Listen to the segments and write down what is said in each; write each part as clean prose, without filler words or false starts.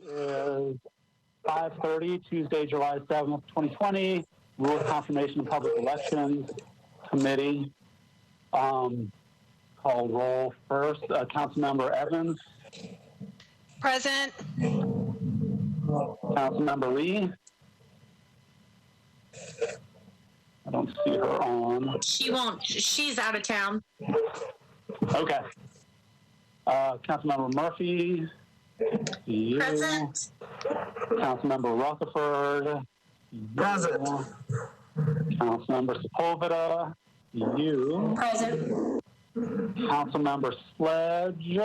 is 5:30, Tuesday, July 7th, 2020. Rule of Confirmation of Public Elections Committee. Call roll first. Councilmember Evans. Present. Councilmember Lee. I don't see her on. She won't. She's out of town. Okay. Councilmember Murphy. You. Present. Councilmember Rutherford. Present. Councilmember Sepulveda. You. Present. Councilmember Sledge.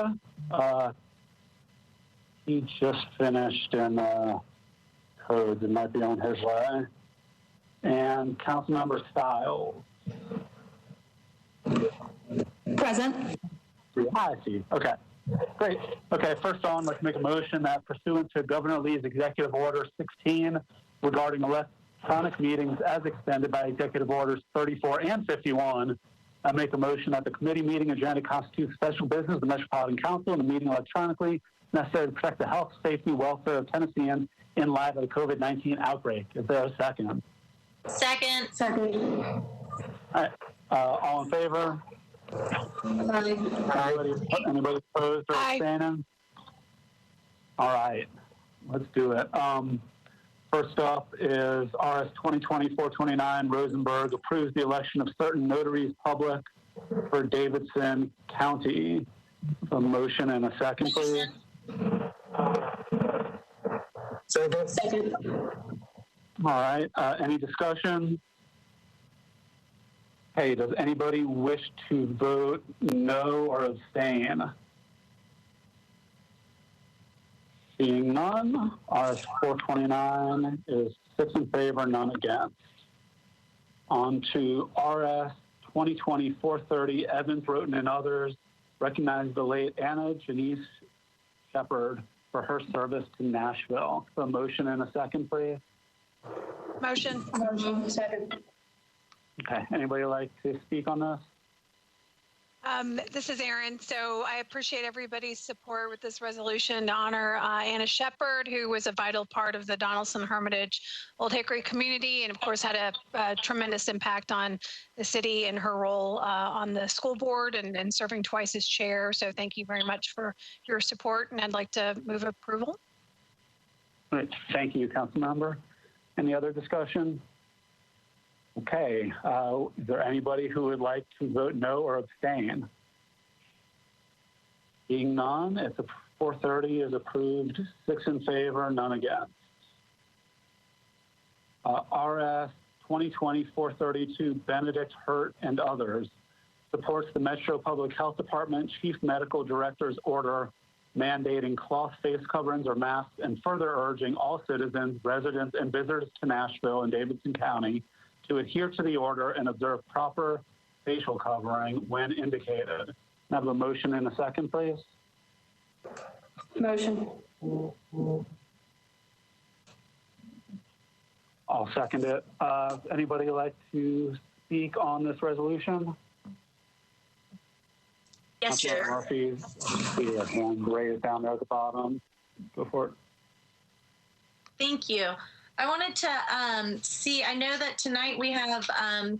He just finished in codes. It might be on his way. And Councilmember Stiles. Present. I see. Okay. Great. Okay, first on, let's make a motion that pursuant to Governor Lee's Executive Order 16 regarding electronic meetings as extended by Executive Orders 34 and 51, I make a motion that the committee meeting agenda constitutes special business of the Metropolitan Council and the meeting electronically necessary to protect the health, safety, welfare of Tennesseans in light of the COVID-19 outbreak. Is there a second? Second. All right. All in favor? Anybody opposed or abstaining? All right, let's do it. First up is RS 2020-429. Rosenberg approves the election of certain notaries public for Davidson County. A motion and a second, please. Second. All right. Any discussion? Hey, does anybody wish to vote no or abstain? Seeing none, RS 429 is 6 in favor, none against. On to RS 2020-430, Evans, Roten, and others. Recognize the late Anna Janice Shepard for her service to Nashville. A motion and a second, please. Motion. Second. Okay, anybody like to speak on this? This is Erin. So I appreciate everybody's support with this resolution to honor Anna Shepard, who was a vital part of the Donaldson Hermitage Old Hickory community, and of course had a tremendous impact on the city and her role on the school board and serving twice as chair. So thank you very much for your support, and I'd like to move approval. All right, thank you, Councilmember. Any other discussion? Okay, is there anybody who would like to vote no or abstain? Being none, it's 430 is approved, 6 in favor, none against. RS 2020-432, Benedict Hurt and others, supports the Metro Public Health Department Chief Medical Director's order mandating cloth face coverings or masks and further urging all citizens, residents, and visitors to Nashville and Davidson County to adhere to the order and observe proper facial covering when indicated. Can I have a motion in a second, please? Motion. I'll second it. Anybody like to speak on this resolution? Yes, Chair. Murphy, see your hand raised down there at the bottom. Go for it. Thank you. I wanted to see, I know that tonight we have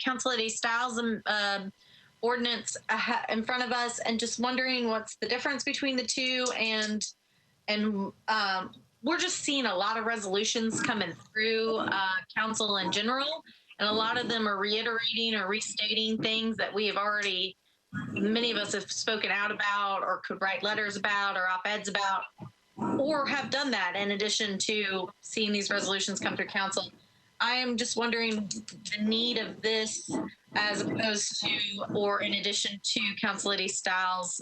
Council Lady Stiles ordinance in front of us, and just wondering what's the difference between the two, and we're just seeing a lot of resolutions coming through council in general, and a lot of them are reiterating or restating things that we have already, many of us have spoken out about or could write letters about or op-eds about, or have done that in addition to seeing these resolutions come through council. I am just wondering the need of this as opposed to, or in addition to Council Lady Stiles'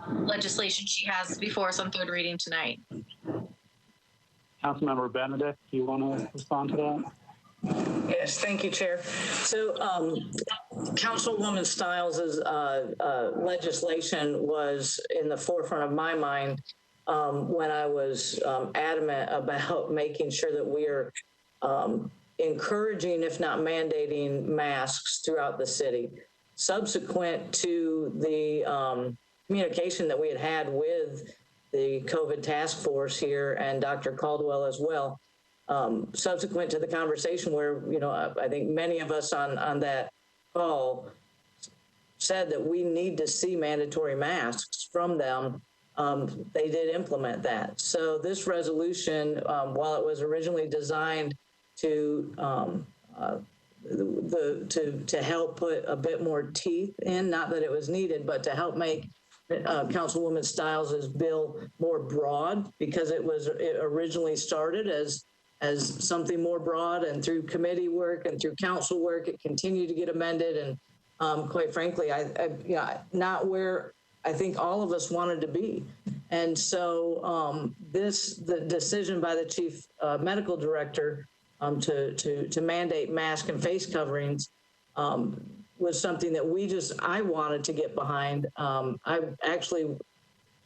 legislation she has before us on third reading tonight. Councilmember Benedict, do you want to respond to that? Yes, thank you, Chair. So Councilwoman Stiles' legislation was in the forefront of my mind when I was adamant about making sure that we are encouraging, if not mandating, masks throughout the city. Subsequent to the communication that we had with the COVID task force here and Dr. Caldwell as well. Subsequent to the conversation where, I think many of us on that call said that we need to see mandatory masks from them. They did implement that. So this resolution, while it was originally designed to help put a bit more teeth in, not that it was needed, but to help make Councilwoman Stiles' bill more broad, because it originally started as something more broad, and through committee work and through council work, it continued to get amended. And quite frankly, not where I think all of us wanted to be. And so the decision by the chief medical director to mandate mask and face coverings was something that I wanted to get behind. I actually,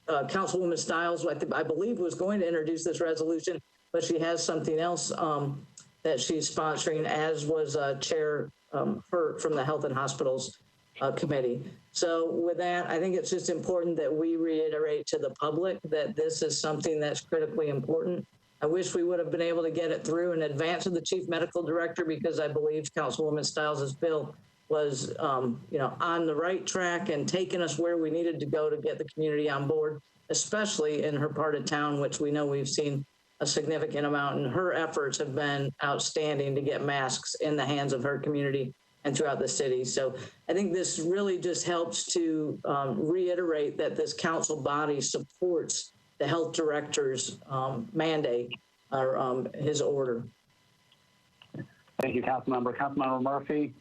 Councilwoman Stiles, I believe, was going to introduce this resolution, but she has something else that she's sponsoring, as was Chair from the Health and Hospitals Committee. So with that, I think it's just important that we reiterate to the public that this is something that's critically important. I wish we would have been able to get it through in advance of the chief medical director, because I believe Councilwoman Stiles' bill was, on the right track and taking us where we needed to go to get the community on board, especially in her part of town, which we know we've seen a significant amount, and her efforts have been outstanding to get masks in the hands of her community and throughout the city. So I think this really just helps to reiterate that this council body supports the health director's mandate or his order. Thank you, Councilmember. Councilmember Murphy.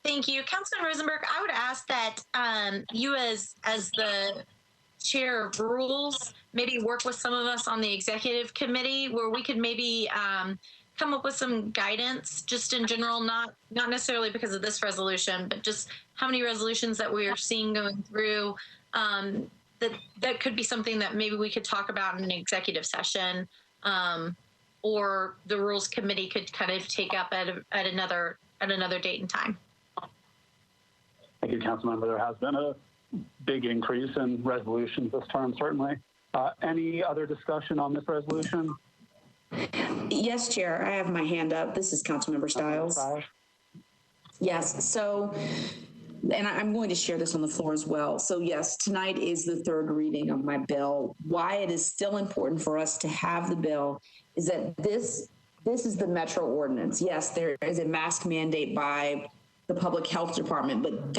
Thank you. Councilman Rosenberg, I would ask that you as the chair of rules, maybe work with some of us on the executive committee where we could maybe come up with some guidance just in general, not necessarily because of this resolution, but just how many resolutions that we are seeing going through. That could be something that maybe we could talk about in an executive session, or the rules committee could kind of take up at another date and time. Thank you, Councilmember. There has been a big increase in resolutions this term, certainly. Any other discussion on this resolution? Yes, Chair. I have my hand up. This is Councilmember Stiles. Yes. So, and I'm going to share this on the floor as well. So yes, tonight is the third reading of my bill. Why it is still important for us to have the bill is that this is the Metro ordinance. Yes, there is a mask mandate by the Public Health Department, but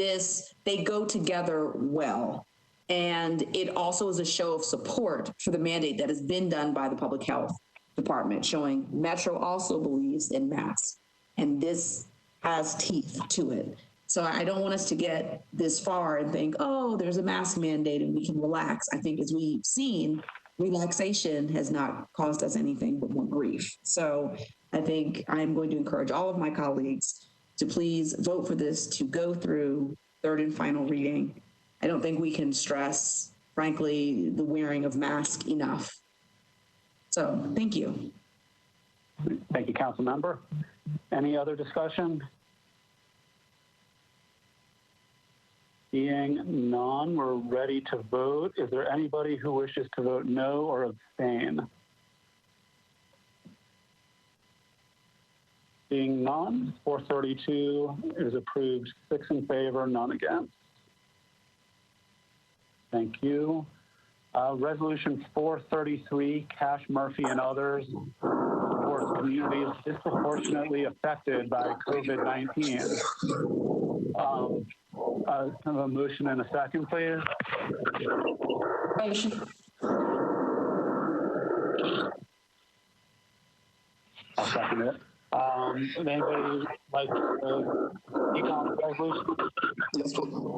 they go together well. And it also is a show of support for the mandate that has been done by the Public Health Department, showing Metro also believes in masks, and this has teeth to it. So I don't want us to get this far and think, oh, there's a mask mandate and we can relax. I think, as we've seen, relaxation has not caused us anything but more grief. So I think I'm going to encourage all of my colleagues to please vote for this to go through third and final reading. I don't think we can stress, frankly, the wearing of masks enough. So thank you. Thank you, Councilmember. Any other discussion? Seeing none, we're ready to vote. Is there anybody who wishes to vote no or abstain? Seeing none, 432 is approved, 6 in favor, none against. Thank you. Resolution 433, Cash Murphy and others, supports communities disproportionately affected by COVID-19. Kind of a motion and a second, please. Motion. I'll second it. Would anybody like to speak on the resolution?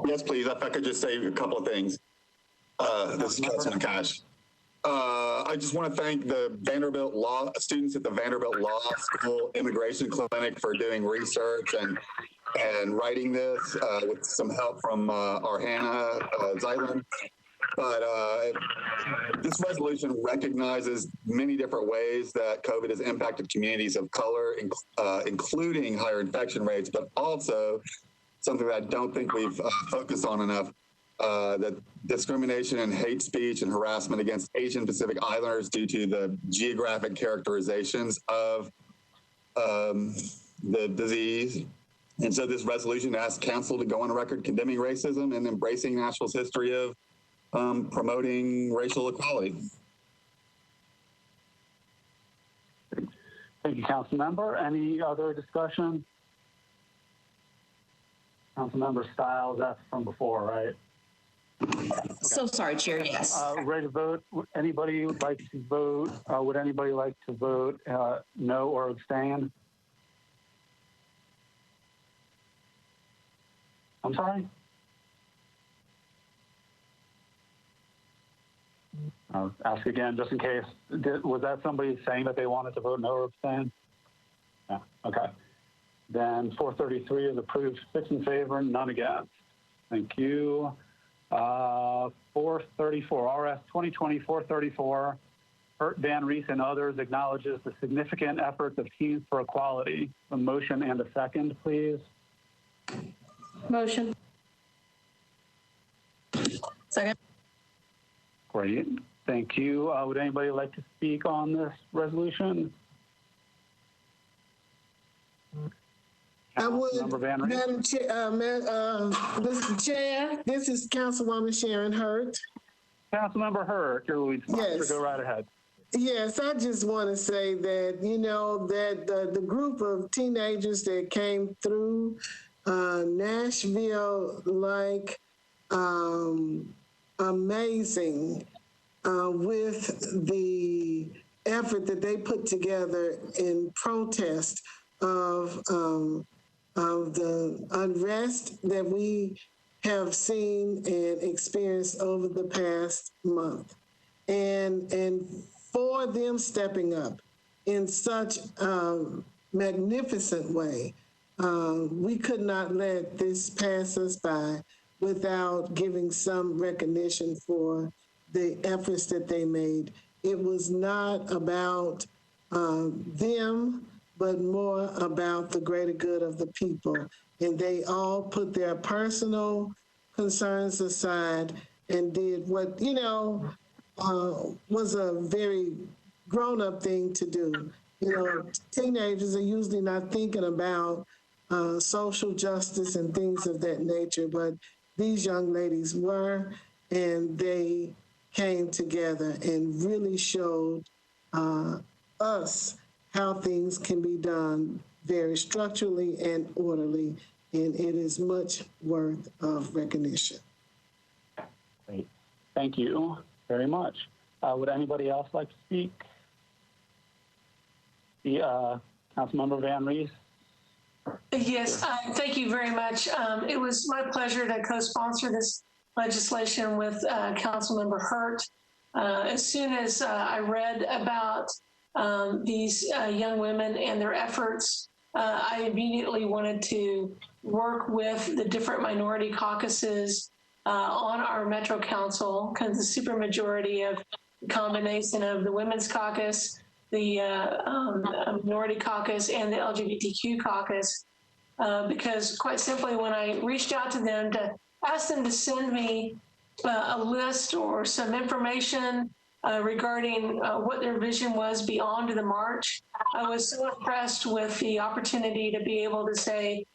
Yes, please. If I could just say a couple of things. This is Councilman Cash. I just want to thank the Vanderbilt students at the Vanderbilt Law School Immigration Clinic for doing research and writing this with some help from our Hannah Zeitlin. But this resolution recognizes many different ways that COVID has impacted communities of color, including higher infection rates, but also something that I don't think we've focused on enough, that discrimination and hate speech and harassment against Asian Pacific Islanders due to the geographic characterizations of the disease. And so this resolution asks council to go on record condemning racism and embracing Nashville's history of promoting racial equality. Thank you, Councilmember. Any other discussion? Councilmember Stiles, that's from before, right? So sorry, Chair, yes. Ready to vote? Anybody would like to vote? Would anybody like to vote no or abstain? I'm sorry? I'll ask again, just in case. Was that somebody saying that they wanted to vote no or abstain? Yeah, okay. Then 433 is approved, 6 in favor, none against. Thank you. 434, RS 2020-434, Hurt, Van Rees, and others acknowledges the significant efforts of Teens for Equality. A motion and a second, please. Motion. Second. Great, thank you. Would anybody like to speak on this resolution? I would, Van Rees? Madam Chair, Mr. Chair, this is Councilwoman Sharon Hurt. Councilmember Hurt, your lead sponsor, Yes. go right ahead. Yes, I just want to say that, you know, that the group of teenagers that came through Nashville, like amazing with the effort that they put together in protest of the unrest that we have seen and experienced over the past month. And for them stepping up in such a magnificent way, we could not let this pass us by without giving some recognition for the efforts that they made. It was not about them, but more about the greater good of the people. And they all put their personal concerns aside and did what, you know, was a very grown-up thing to do. You know, teenagers are usually not thinking about social justice and things of that nature, but these young ladies were, and they came together and really showed us how things can be done very structurally and orderly, and it is much worth of recognition. Great. Thank you very much. Would anybody else like to speak? The Councilmember Van Rees. Yes, thank you very much. It was my pleasure to co-sponsor this legislation with Councilmember Hurt. As soon as I read about these young women and their efforts, I immediately wanted to work with the different minority caucuses on our Metro Council, because the supermajority of the combination of the Women's Caucus, the Minority Caucus, and the LGBTQ Caucus, because quite simply, when I reached out to them to ask them to send me a list or some information regarding what their vision was beyond the march, I was so impressed with the opportunity to be able to say,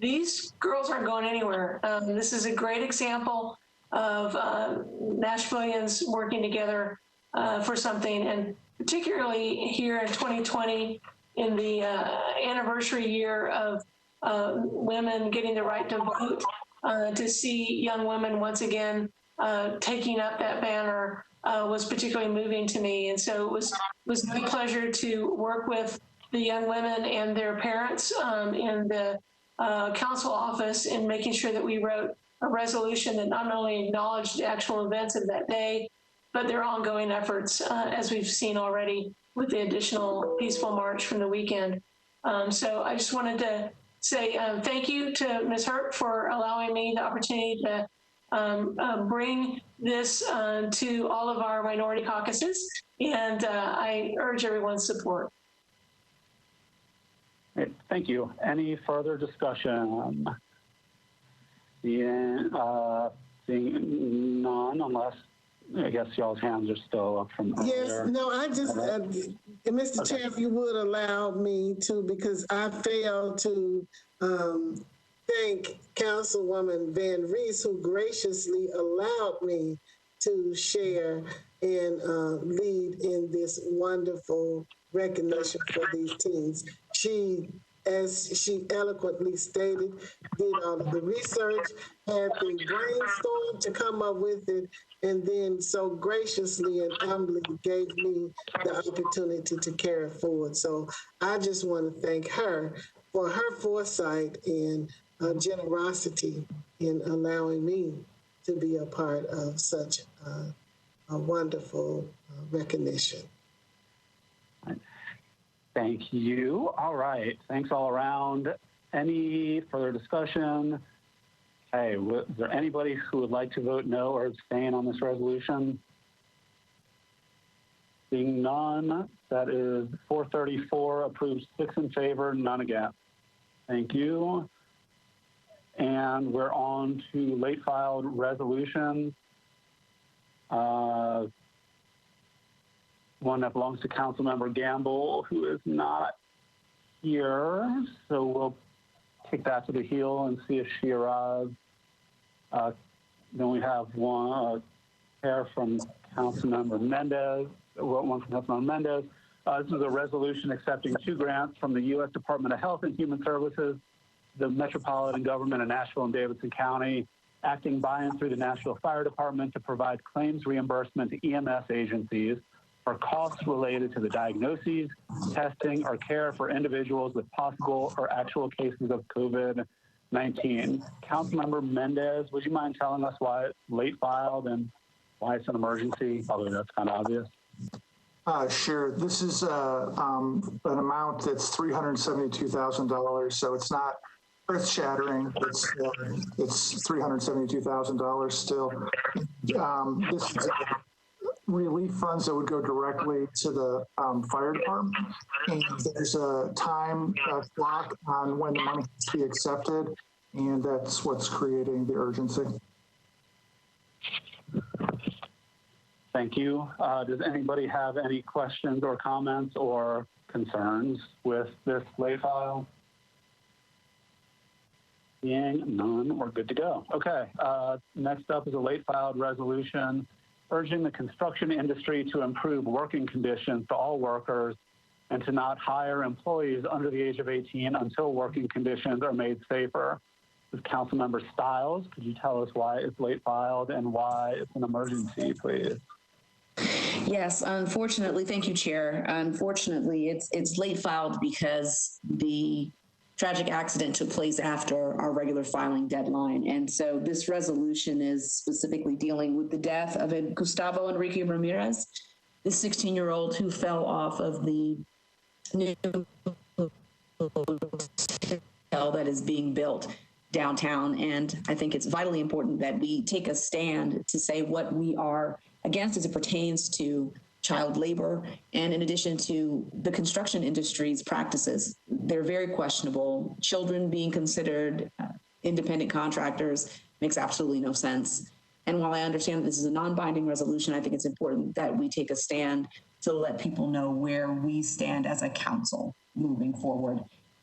these girls aren't going anywhere. This is a great example of Nashvillians working together for something, and particularly here in 2020, in the anniversary year of women getting the right to vote, to see young women once again taking up that banner was particularly moving to me. And so it was my pleasure to work with the young women and their parents in the council office in making sure that we wrote a resolution that not only acknowledged the actual events of that day, but their ongoing efforts, as we've seen already with the additional peaceful march from the weekend. So I just wanted to say thank you to Ms. Hurt for allowing me the opportunity to bring this to all of our minority caucuses, and I urge everyone's support. Great. Thank you. Any further discussion? Seeing none, unless I guess y'all's hands are still up from Yes, earlier. no, I just, Mr. Chair, if you would allow me to, because I failed to thank Councilwoman Van Reese, who graciously allowed me to share and lead in this wonderful recognition for these teens. She, as she eloquently stated, did all of the research, had the brainstorm to come up with it, and then so graciously and humbly gave me the opportunity to carry it forward. So I just want to thank her for her foresight and generosity in allowing me to be a part of such a wonderful recognition. Thank you. All right. Thanks all around. Any further discussion? Hey, is there anybody who would like to vote no or abstain on this resolution? Seeing none, that is 434 approved, 6 in favor, none against. Thank you. And we're on to late filed resolutions. One that belongs to Councilmember Gamble, who is not here. So we'll kick that to the heel and see if she arrives. Then we have one pair from Councilmember Mendez, one from Councilmember Mendez. This is a resolution accepting 2 grants from the U.S. Department of Health and Human Services, the Metropolitan Government of Nashville and Davidson County, acting by and through the Nashville Fire Department to provide claims reimbursement to EMS agencies for costs related to the diagnoses, testing, or care for individuals with possible or actual cases of COVID-19. Councilmember Mendez, would you mind telling us why it's late filed and why it's an emergency? Although that's kind of obvious. Sure. This is an amount that's $372,000, so it's not earth-shattering. It's $372,000 still. This is relief funds that would go directly to the fire department, and there's a time clock on when the money has to be accepted, and that's what's creating the urgency. Thank you. Does anybody have any questions or comments or concerns with this late file? Seeing none, we're good to go. Okay, next up is a late filed resolution urging the construction industry to improve working conditions to all workers and to not hire employees under the age of 18 until working conditions are made safer. This is Councilmember Stiles. Could you tell us why it's late filed and why it's an emergency, please? Yes, unfortunately, thank you, Chair. Unfortunately, it's late filed because the tragic accident took place after our regular filing deadline. And so this resolution is specifically dealing with the death of Gustavo Enrique Ramirez, the 16-year-old who fell off of the new hotel that is being built downtown. And I think it's vitally important that we take a stand to say what we are against as it pertains to child labor, and in addition to the construction industry's practices. They're very questionable. Children being considered independent contractors makes absolutely no sense. And while I understand that this is a non-binding resolution, I think it's important that we take a stand to let people know where we stand as a council moving forward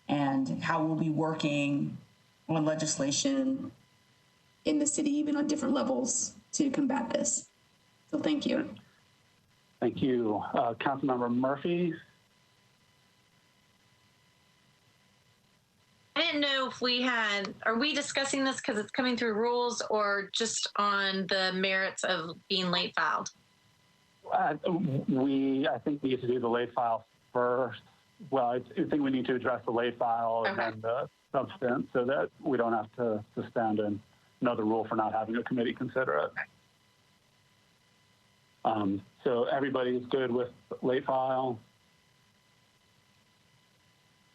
and how we'll be working on legislation in the city, even on different levels, to combat this. So thank you. Thank you. Councilmember Murphy. I didn't know if are we discussing this because it's coming through rules or just on the merits of being late filed? I think we need to do the late file first. Well, I think we need to address the late file and then the substance so that we don't have to suspend another rule for not having a committee consider it. So everybody's good with late file?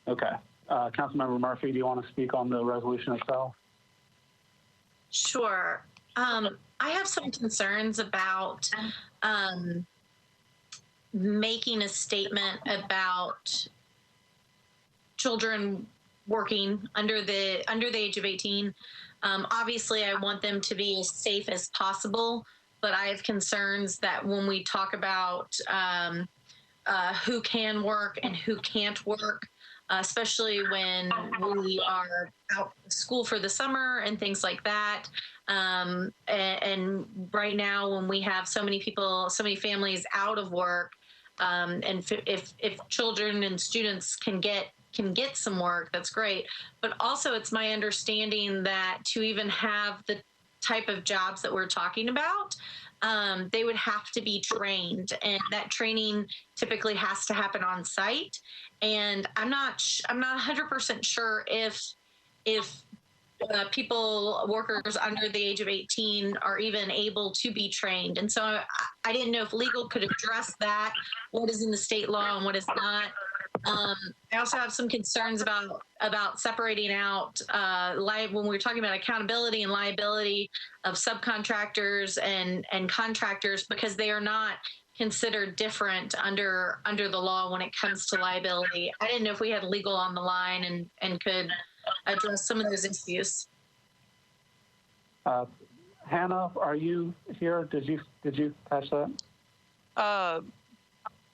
Okay. Councilmember Murphy, do you want to speak on the resolution itself? Sure. I have some concerns about making a statement about children working under the age of 18. Obviously, I want them to be as safe as possible, but I have concerns that when we talk about who can work and who can't work, especially when we are out of school for the summer and things like that. And right now, when we have so many people, so many families out of work, and if children and students can get some work, that's great. But also, it's my understanding that to even have the type of jobs that we're talking about, they would have to be trained, and that training typically has to happen on site. And I'm not 100% sure if workers under the age of 18 are even able to be trained. And so I didn't know if legal could address that, what is in the state law and what is not. I also have some concerns about separating out when we're talking about accountability and liability of subcontractors and contractors, because they are not considered different under the law when it comes to liability. I didn't know if we had legal on the line and could address some of those issues. Hannah, are you here? Did you catch that?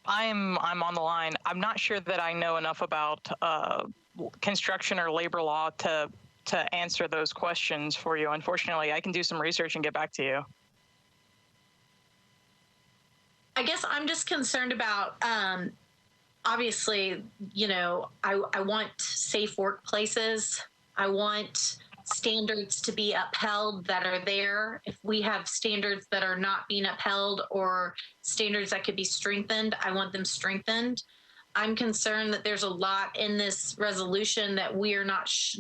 I'm on the line. I'm not sure that I know enough about construction or labor law to answer those questions for you. Unfortunately, I can do some research and get back to you. I guess I'm just concerned about, obviously, I want safe workplaces. I want standards to be upheld that are there. If we have standards that are not being upheld or standards that could be strengthened, I want them strengthened. I'm concerned that there's a lot in this resolution that we are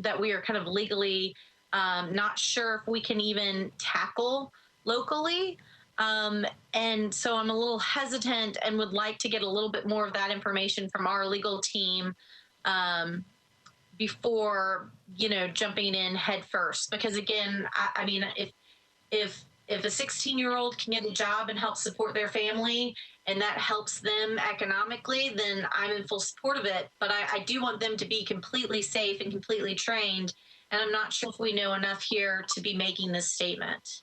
that we are kind of legally not sure if we can even tackle locally. And so I'm a little hesitant and would like to get a little bit more of that information from our legal team before, jumping in head first. Because again, I mean, if a 16-year-old can get a job and help support their family and that helps them economically, then I'm in full support of it. But I do want them to be completely safe and completely trained. And I'm not sure if we know enough here to be making this statement.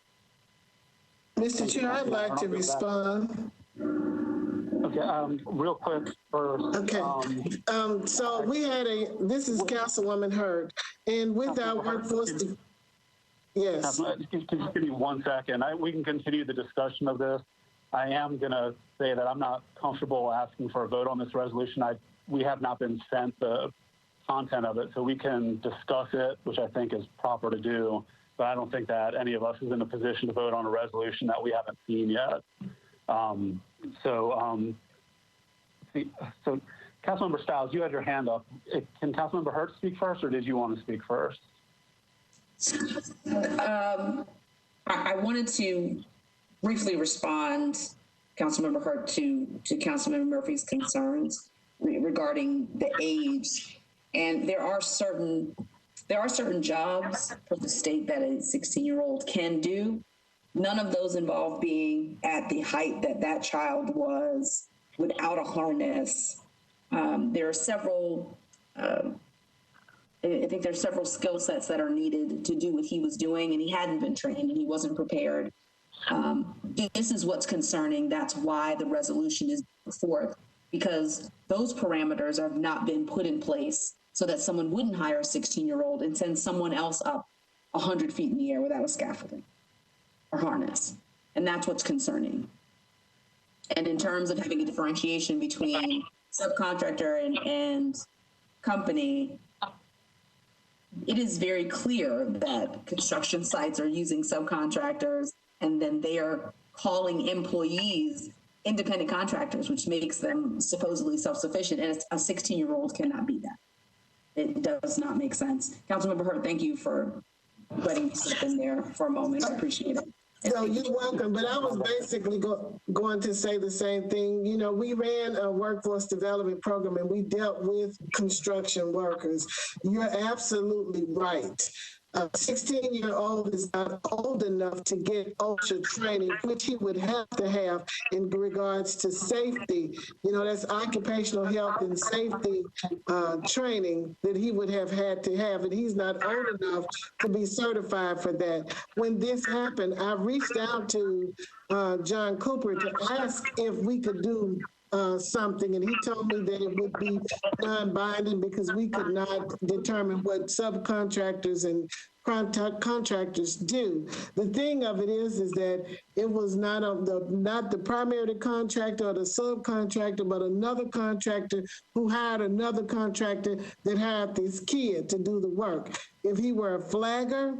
Mr. Chair, I'd like to respond. Okay, real quick first. Okay. So we had this is Councilwoman Hurd, and with our workforce, yes. Just give me 1 second. We can continue the discussion of this. I am going to say that I'm not comfortable asking for a vote on this resolution. We have not been sent the content of it, so we can discuss it, which I think is proper to do. But I don't think that any of us is in a position to vote on a resolution that we haven't seen yet. So Councilmember Stiles, you had your hand up. Can Councilmember Hurt speak first, or did you want to speak first? I wanted to briefly respond, Councilmember Hurt, to Councilmember Murphy's concerns regarding the age. And there are certain jobs for the state that a 16-year-old can do. None of those involve being at the height that child was without a harness. There are several, I think there's several skill sets that are needed to do what he was doing, and he hadn't been trained and he wasn't prepared. This is what's concerning. That's why the resolution is forth, because those parameters have not been put in place so that someone wouldn't hire a 16-year-old and send someone else up 100 feet in the air without a scaffolding or harness. And that's what's concerning. And in terms of having a differentiation between subcontractor and company, it is very clear that construction sites are using subcontractors, and then they are calling employees independent contractors, which makes them supposedly self-sufficient. And a 16-year-old cannot be that. It does not make sense. Councilmember Hurt, thank you for letting me step in there for a moment. I appreciate it. So you're welcome, but I was basically going to say the same thing. You know, we ran a workforce development program and we dealt with construction workers. You're absolutely right. a 16-year-old is not old enough to get OSHA training, which he would have to have in regards to safety. You know, that's occupational health and safety training that he would have had to have, and he's not old enough to be certified for that. When this happened, I reached out to John Cooper to ask if we could do something, and he told me that it would be non-binding because we could not determine what subcontractors and contractors do. The thing of it is that it was not the primary contractor or the subcontractor, but another contractor who hired another contractor that hired this kid to do the work. If he were a flagger,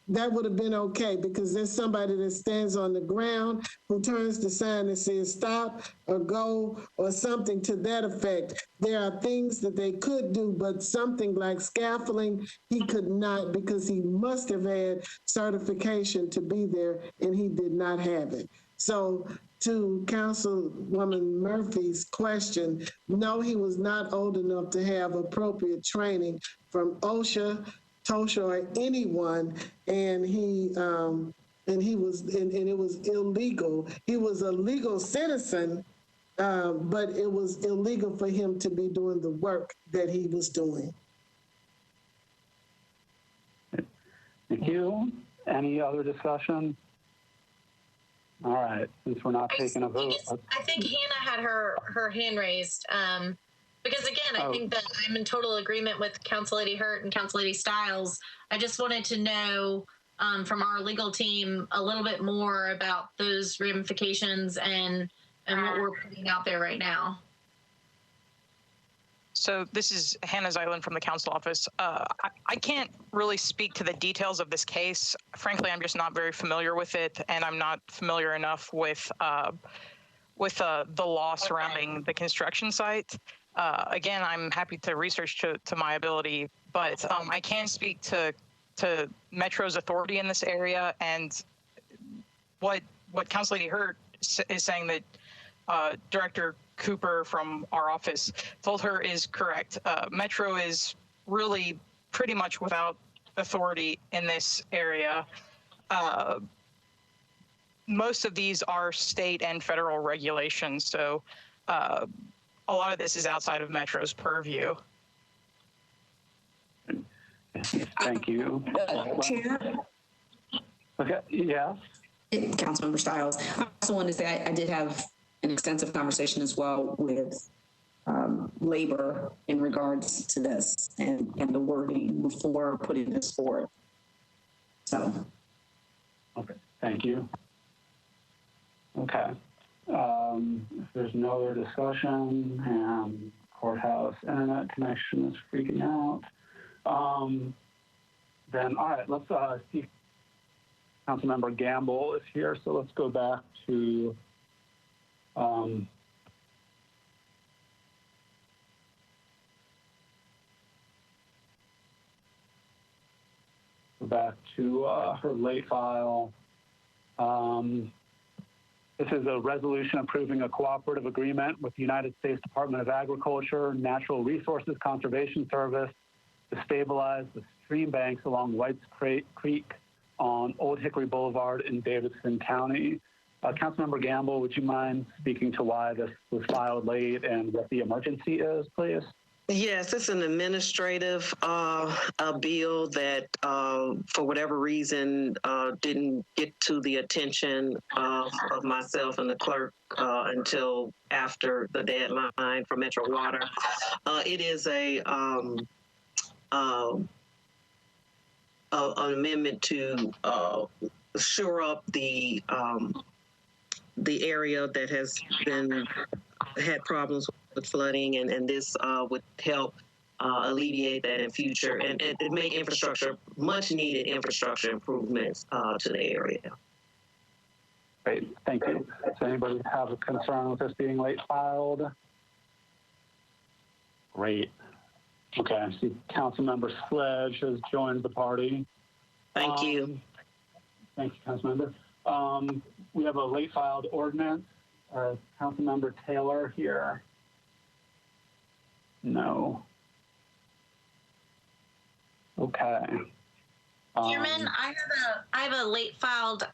that would have been okay because there's somebody that stands on the ground who turns the sign and says stop or go or something to that effect. There are things that they could do, but something like scaffolding, he could not because he must have had certification to be there and he did not have it. So to Councilwoman Murphy's question, no, he was not old enough to have appropriate training from OSHA, TOSHA, or anyone, and it was illegal. He was a legal citizen, but it was illegal for him to be doing the work that he was doing. Thank you. Any other discussion? All right, since we're not taking a vote. I think Hannah had her hand raised. Because again, I think that I'm in total agreement with Council Lady Hurt and Council Lady Stiles. I just wanted to know from our legal team a little bit more about those ramifications and what we're putting out there right now. So this is Hannah Zyland from the council office. I can't really speak to the details of this case. Frankly, I'm just not very familiar with it, and I'm not familiar enough with the law surrounding the construction site. Again, I'm happy to research to my ability, but I can speak to Metro's authority in this area, and what Council Lady Hurt is saying that Director Cooper from our office told her is correct. Metro is really pretty much without authority in this area. Most of these are state and federal regulations, so a lot of this is outside of Metro's purview. Thank you. Chair? Okay, yes. Councilmember Stiles. I also wanted to say I did have an extensive conversation as well with labor in regards to this and the wording before putting this forward. So. Okay, thank you. Okay. If there's no other discussion and courthouse internet connection is freaking out, then all right, let's see if Councilmember Gamble is here. So let's go back to her late file. This is a resolution approving a cooperative agreement with the United States Department of Agriculture, Natural Resources Conservation Service to stabilize the stream banks along Whites Creek on Old Hickory Boulevard in Davidson County. Councilmember Gamble, would you mind speaking to why this was filed late and what the emergency is, please? Yes, it's an administrative bill that, for whatever reason, didn't get to the attention of myself and the clerk until after the deadline for Metro Water. It is an amendment to shore up the area that has had problems with flooding, and this would help alleviate that in future and make infrastructure, much needed infrastructure improvements to the area. Great, thank you. Does anybody have a concern with this being late filed? Great. Okay, I see Councilmember Sledge has joined the party. Thank you. Thank you, Councilmember. We have a late filed ordinance. Councilmember Taylor here. No. Okay. Chairman, I have a late filed,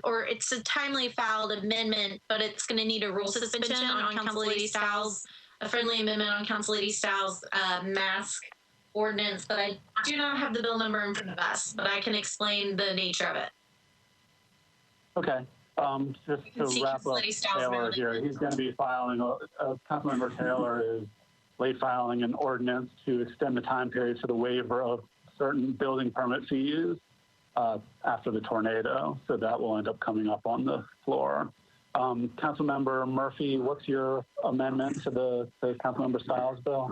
or it's a timely filed amendment, but it's going to need a rule suspension on Council Lady Styles, a friendly amendment on Council Lady Styles mask ordinance, but I do not have the bill number in front of us, but I can explain the nature of it. Okay. Just to wrap up Taylor here, he's going to be filing, Councilmember Taylor is late filing an ordinance to extend the time period for the waiver of certain building permit fees after the tornado. So that will end up coming up on the floor. Councilmember Murphy, what's your amendment to the Councilmember Styles bill?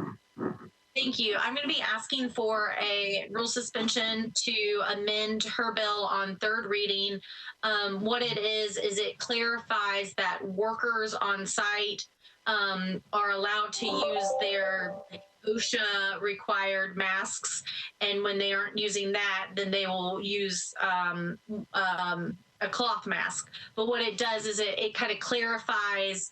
Thank you. I'm going to be asking for a rule suspension to amend her bill on third reading. What it is it clarifies that workers on site are allowed to use their OSHA required masks, and when they aren't using that, then they will use a cloth mask. But what it does is it kind of clarifies,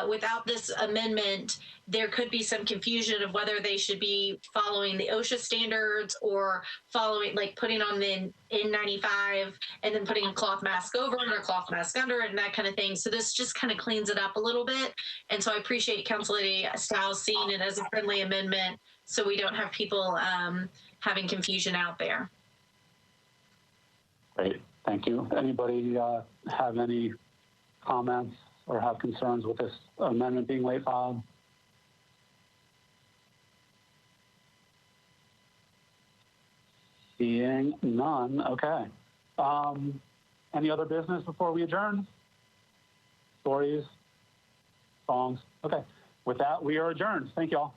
without this amendment, there could be some confusion of whether they should be following the OSHA standards or following, like putting on the N95 and then putting a cloth mask over it or a cloth mask under it and that kind of thing. So this just kind of cleans it up a little bit. And so I appreciate Council Lady Styles seeing it as a friendly amendment so we don't have people having confusion out there. Great, thank you. Anybody have any comments or have concerns with this amendment being late filed? Seeing none, okay. Any other business before we adjourn? Stories, songs? Okay, with that, we are adjourned. Thank you all.